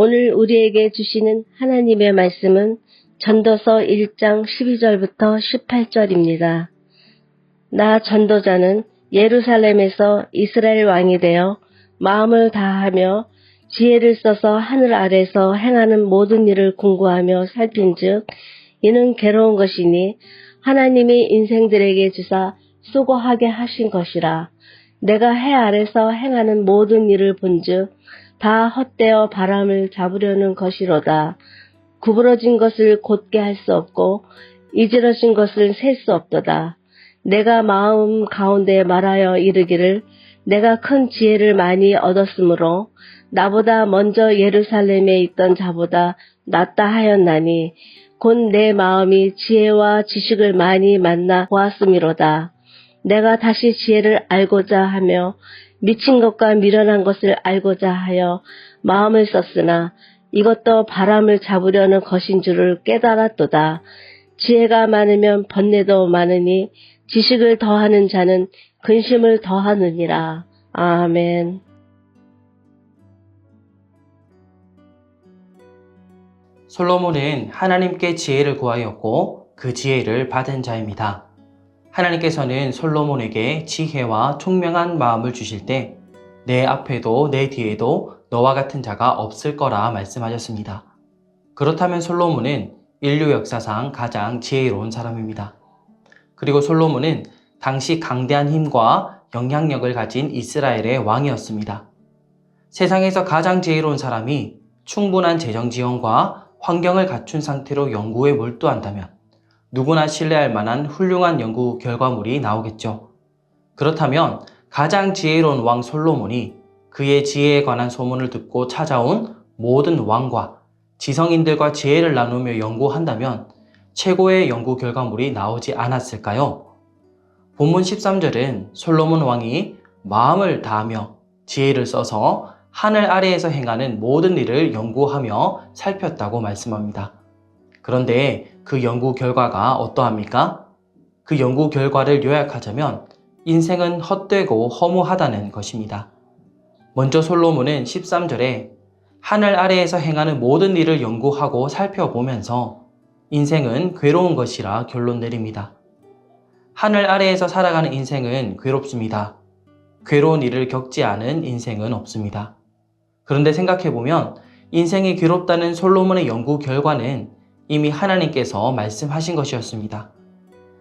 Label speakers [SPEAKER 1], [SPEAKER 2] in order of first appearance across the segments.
[SPEAKER 1] 오늘 우리에게 주시는 하나님의 말씀은 전도서 1장 12절부터 18절입니다. 나 전도자는 예루살렘에서 이스라엘 왕이 되어 마음을 다하며 지혜를 써서 하늘 아래서 행하는 모든 일을 궁구하며 살핀즉 이는 괴로운 것이니 하나님이 인생들에게 주사 수고하게 하신 것이라. 내가 해 아래서 행하는 모든 일을 본즉 다 헛되어 바람을 잡으려는 것이로다. 구부러진 것을 곧게 할 수 없고 이지러진 것을 셀 수 없도다. 내가 마음 가운데 말하여 이르기를 내가 큰 지혜를 많이 얻었으므로 나보다 먼저 예루살렘에 있던 자보다 낫다 하였나니 곧 내 마음이 지혜와 지식을 많이 만나 보았음이로다. 내가 다시 지혜를 알고자 하며 미친 것과 미련한 것을 알고자 하여 마음을 썼으나 이것도 바람을 잡으려는 것인 줄을 깨달았도다. 지혜가 많으면 번뇌도 많으니 지식을 더하는 자는 근심을 더하느니라. 아멘.
[SPEAKER 2] 솔로몬은 하나님께 지혜를 구하였고 그 지혜를 받은 자입니다. 하나님께서는 솔로몬에게 지혜와 총명한 마음을 주실 때 내 앞에도 내 뒤에도 너와 같은 자가 없을 거라 말씀하셨습니다. 그렇다면 솔로몬은 인류 역사상 가장 지혜로운 사람입니다. 그리고 솔로몬은 당시 강대한 힘과 영향력을 가진 이스라엘의 왕이었습니다. 세상에서 가장 지혜로운 사람이 충분한 재정 지원과 환경을 갖춘 상태로 연구에 몰두한다면 누구나 신뢰할 만한 훌륭한 연구 결과물이 나오겠죠. 그렇다면 가장 지혜로운 왕 솔로몬이 그의 지혜에 관한 소문을 듣고 찾아온 모든 왕과 지성인들과 지혜를 나누며 연구한다면 최고의 연구 결과물이 나오지 않았을까요? 본문 13절은 솔로몬 왕이 마음을 다하며 지혜를 써서 하늘 아래에서 행하는 모든 일을 연구하며 살폈다고 말씀합니다. 그런데 그 연구 결과가 어떠합니까? 그 연구 결과를 요약하자면 인생은 헛되고 허무하다는 것입니다. 먼저 솔로몬은 13절에 하늘 아래에서 행하는 모든 일을 연구하고 살펴보면서 인생은 괴로운 것이라 결론 내립니다. 하늘 아래에서 살아가는 인생은 괴롭습니다. 괴로운 일을 겪지 않은 인생은 없습니다. 그런데 생각해보면 인생이 괴롭다는 솔로몬의 연구 결과는 이미 하나님께서 말씀하신 것이었습니다.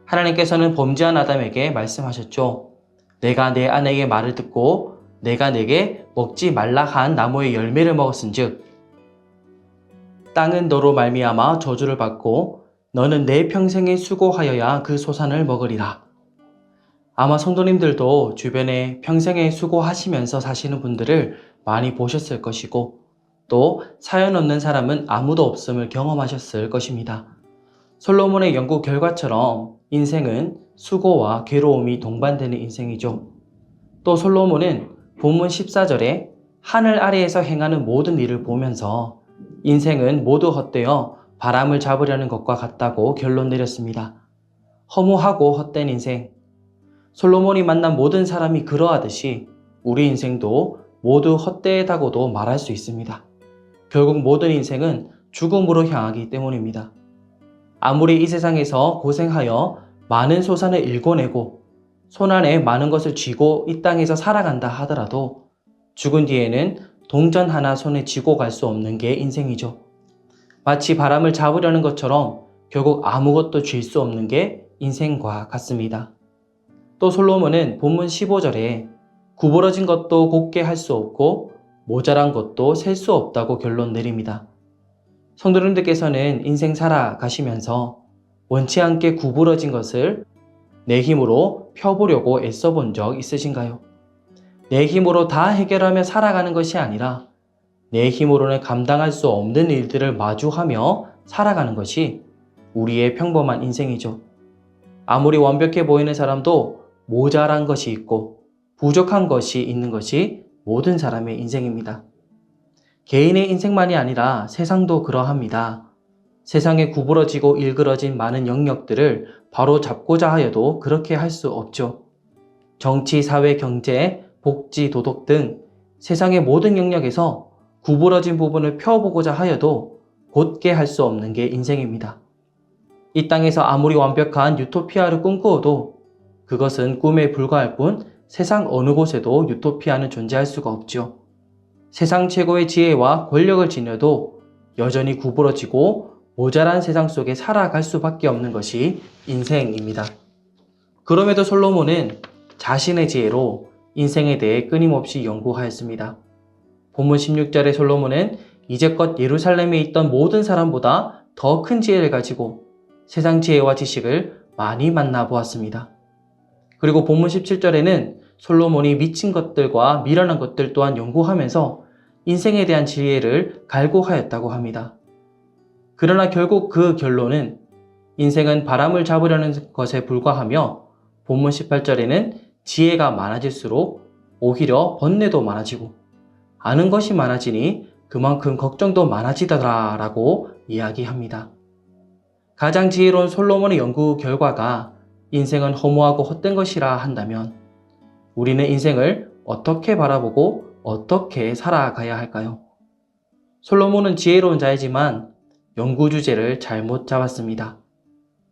[SPEAKER 2] 하나님께서는 범죄한 아담에게 말씀하셨죠. 내가 내 아내에게 말을 듣고 내가 내게 먹지 말라 한 나무의 열매를 먹었은즉 땅은 너로 말미암아 저주를 받고 너는 내 평생에 수고하여야 그 소산을 먹으리라. 아마 성도님들도 주변에 평생에 수고하시면서 사시는 분들을 많이 보셨을 것이고 또 사연 없는 사람은 아무도 없음을 경험하셨을 것입니다. 솔로몬의 연구 결과처럼 인생은 수고와 괴로움이 동반되는 인생이죠. 또 솔로몬은 본문 14절에 하늘 아래에서 행하는 모든 일을 보면서 인생은 모두 헛되어 바람을 잡으려는 것과 같다고 결론 내렸습니다. 허무하고 헛된 인생. 솔로몬이 만난 모든 사람이 그러하듯이 우리 인생도 모두 헛되다고도 말할 수 있습니다. 결국 모든 인생은 죽음으로 향하기 때문입니다. 아무리 이 세상에서 고생하여 많은 소산을 일궈내고 손안에 많은 것을 쥐고 이 땅에서 살아간다 하더라도 죽은 뒤에는 동전 하나 손에 쥐고 갈 수 없는 게 인생이죠. 마치 바람을 잡으려는 것처럼 결국 아무것도 쥘 수 없는 게 인생과 같습니다. 또 솔로몬은 본문 15절에 구부러진 것도 곧게 할 수 없고 모자란 것도 셀 수 없다고 결론 내립니다. 성도님들께서는 인생 살아가시면서 원치 않게 구부러진 것을 내 힘으로 펴보려고 애써본 적 있으신가요? 내 힘으로 다 해결하며 살아가는 것이 아니라 내 힘으로는 감당할 수 없는 일들을 마주하며 살아가는 것이 우리의 평범한 인생이죠. 아무리 완벽해 보이는 사람도 모자란 것이 있고 부족한 것이 있는 것이 모든 사람의 인생입니다. 개인의 인생만이 아니라 세상도 그러합니다. 세상에 구부러지고 일그러진 많은 영역들을 바로 잡고자 하여도 그렇게 할 수 없죠. 정치, 사회, 경제, 복지, 도덕 등 세상의 모든 영역에서 구부러진 부분을 펴보고자 하여도 곧게 할 수 없는 게 인생입니다. 이 땅에서 아무리 완벽한 유토피아를 꿈꾸어도 그것은 꿈에 불과할 뿐 세상 어느 곳에도 유토피아는 존재할 수가 없죠. 세상 최고의 지혜와 권력을 지녀도 여전히 구부러지고 모자란 세상 속에 살아갈 수밖에 없는 것이 인생입니다. 그럼에도 솔로몬은 자신의 지혜로 인생에 대해 끊임없이 연구하였습니다. 본문 16절에 솔로몬은 이제껏 예루살렘에 있던 모든 사람보다 더 큰 지혜를 가지고 세상 지혜와 지식을 많이 만나보았습니다. 그리고 본문 17절에는 솔로몬이 미친 것들과 미련한 것들 또한 연구하면서 인생에 대한 지혜를 갈구하였다고 합니다. 그러나 결국 그 결론은 인생은 바람을 잡으려는 것에 불과하며 본문 18절에는 지혜가 많아질수록 오히려 번뇌도 많아지고 아는 것이 많아지니 그만큼 걱정도 많아지더라라고 이야기합니다. 가장 지혜로운 솔로몬의 연구 결과가 인생은 허무하고 헛된 것이라 한다면 우리는 인생을 어떻게 바라보고 어떻게 살아가야 할까요? 솔로몬은 지혜로운 자이지만 연구 주제를 잘못 잡았습니다.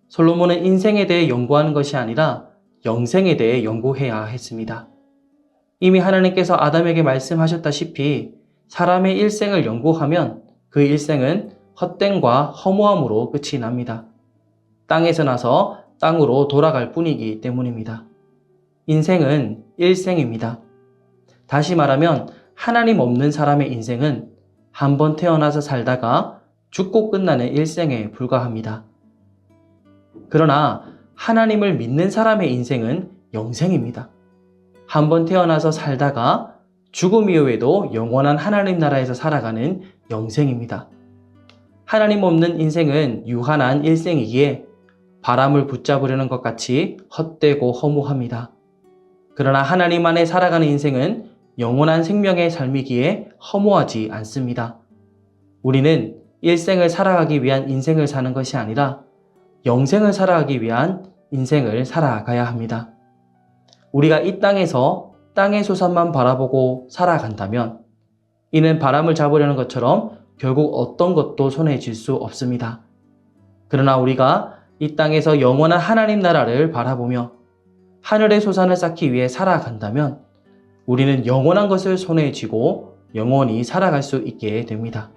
[SPEAKER 2] 솔로몬은 인생에 대해 연구하는 것이 아니라 영생에 대해 연구해야 했습니다. 이미 하나님께서 아담에게 말씀하셨다시피 사람의 일생을 연구하면 그 일생은 헛됨과 허무함으로 끝이 납니다. 땅에서 나서 땅으로 돌아갈 뿐이기 때문입니다. 인생은 일생입니다. 다시 말하면 하나님 없는 사람의 인생은 한 번 태어나서 살다가 죽고 끝나는 일생에 불과합니다. 그러나 하나님을 믿는 사람의 인생은 영생입니다. 한 번 태어나서 살다가 죽음 이후에도 영원한 하나님 나라에서 살아가는 영생입니다. 하나님 없는 인생은 유한한 일생이기에 바람을 붙잡으려는 것 같이 헛되고 허무합니다. 그러나 하나님 안에 살아가는 인생은 영원한 생명의 삶이기에 허무하지 않습니다. 우리는 일생을 살아가기 위한 인생을 사는 것이 아니라 영생을 살아가기 위한 인생을 살아가야 합니다. 우리가 이 땅에서 땅의 소산만 바라보고 살아간다면 이는 바람을 잡으려는 것처럼 결국 어떤 것도 손에 쥘 수 없습니다. 그러나 우리가 이 땅에서 영원한 하나님 나라를 바라보며 하늘의 소산을 쌓기 위해 살아간다면 우리는 영원한 것을 손에 쥐고 영원히 살아갈 수 있게 됩니다.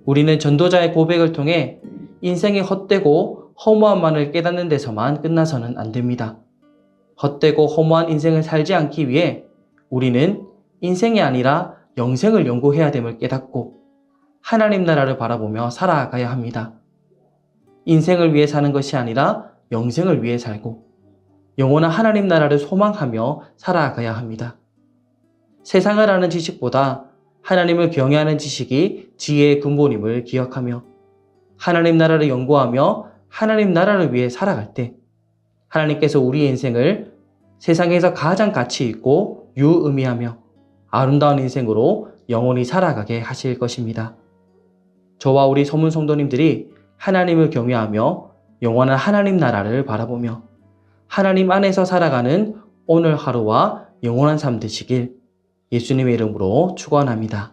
[SPEAKER 2] 우리는 전도자의 고백을 통해 인생이 헛되고 허무함만을 깨닫는 데서만 끝나서는 안 됩니다. 헛되고 허무한 인생을 살지 않기 위해 우리는 인생이 아니라 영생을 연구해야 됨을 깨닫고 하나님 나라를 바라보며 살아가야 합니다. 인생을 위해 사는 것이 아니라 영생을 위해 살고 영원한 하나님 나라를 소망하며 살아가야 합니다. 세상을 아는 지식보다 하나님을 경외하는 지식이 지혜의 근본임을 기억하며 하나님 나라를 연구하며 하나님 나라를 위해 살아갈 때 하나님께서 우리의 인생을 세상에서 가장 가치 있고 유의미하며 아름다운 인생으로 영원히 살아가게 하실 것입니다. 저와 우리 소문 성도님들이 하나님을 경외하며 영원한 하나님 나라를 바라보며 하나님 안에서 살아가는 오늘 하루와 영원한 삶 되시길 예수님의 이름으로 축원합니다.